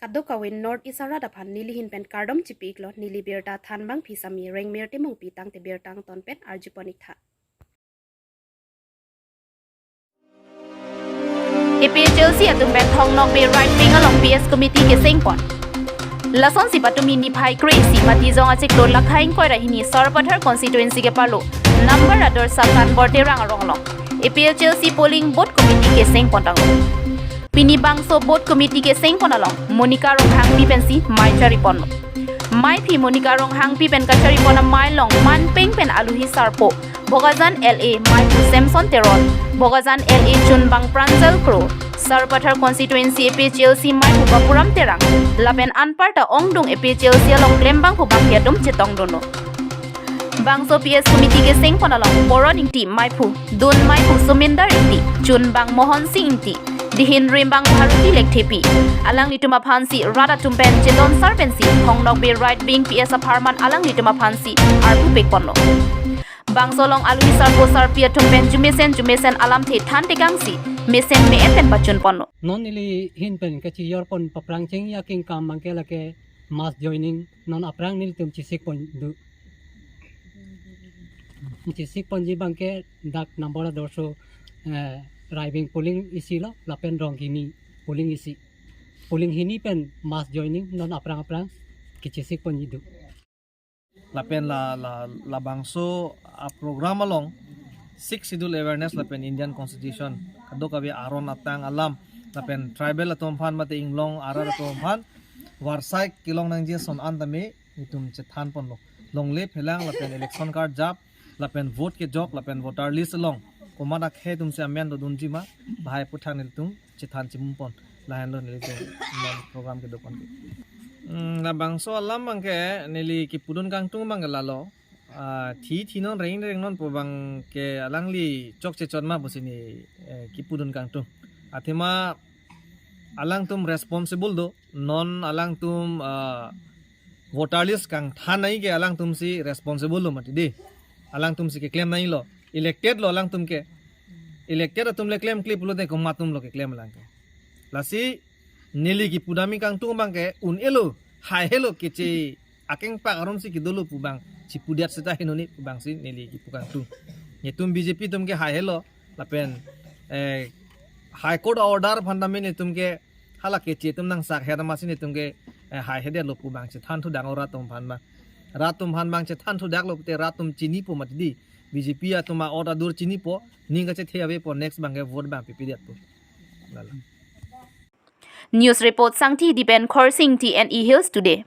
Kaddo kawin North Isara dapan nilihin pen kardom cipiklo nili birta thanbang pisami rengmer timung pitang te birtang tonpen arjuponik tha. EPL Chelsea atum ben thong nok be right wing along PS committee ke sengpon. Lason si patumi ni phai crazy mati zonga chik lo lakhain koi rahini Sarpathar constituency ke palo number ador sakan borte rang ronglong. EPL Chelsea polling board committee ke sengpon tang. Pini bangso board committee ke sengpon along Monica rong hang pi pensi mai chari pon. Mai phi Monica rong hang pi pen kachari pon mai long man peng pen aluhi sarpo. Bogazan LA mai pu Samson Teron. Bogazan LA Chunbang Pranjal Kro. Sarpathar constituency EPL Chelsea mai pu Bapuram Terang. Lapen anparta ongdung EPL Chelsea along Klembang pu bang yadum chitong dono. Bangso PS committee ke sengpon along Boron ingti mai pu. Dun mai pu Sumindar ingti. Chunbang Mohon Singh ingti. Dihin rimbang Bharuti Lekthepi alang lituma phansi rada tumpen chedon sarpensi hongnok be right wing PS apartment alang lituma phansi arpu pekponno bangsolong alui sarpo sarpia tumpen jumesen alam the than tegangsi mesen me epen pachun ponno non ili hin pen kachi yor pon paprang cheng ya king kam mangke lake mass joining non aprang nil tum chisik pon du chisik pon ji bangke dak number dorso driving polling isi lo lapen rong hini polling hini pen mass joining non aprang kichisik pon yidu lapen la bangso a program along 6 schedule awareness lapen Indian constitution kado kabi aron atang alam lapen tribal atom phan mate inglong arar atom phan warsai kilong nangje son andame itum chethan pon lo longle phelang lapen election card jap lapen vote ke jok lapen voter list along komana khe tum se amen do dunji ma bhai puthang nil tum chithan chimpon lahan lo nil tum program ke dokon ke la bangso alam bangke nili ki pudun kang tung bang lalo thi non reng non po bang ke alangli chok che chon ma bosini ki pudun kang tung athima alang tum responsible do non alang tum voter list kang thanai ke alang tum si responsible lo mati de alang tum si ke claim nai lo elected lo lang tum ke elected tum le claim clip lo de ko matum lo ke claim lang ke lasi neli ki pudami kang tung bang ke un elo hai hello ke che akeng pa aron si ki dulu pubang si pudiat seta hinoni pubang si neli ki pukang tung ye tum BJP tum ke hai hello lapen high court order phandami ne tum ke hala ke che tum nang sak heda masini tum ke hai hede lo pubang che than thu dang ora tum phan ma ratum phan bang che than thu dak lo te ratum chini pu mat di BJP atuma order dur chini po ninga che theave po next bange vote bang pipidiat po News report sangti dipen khorsing TNE Hills today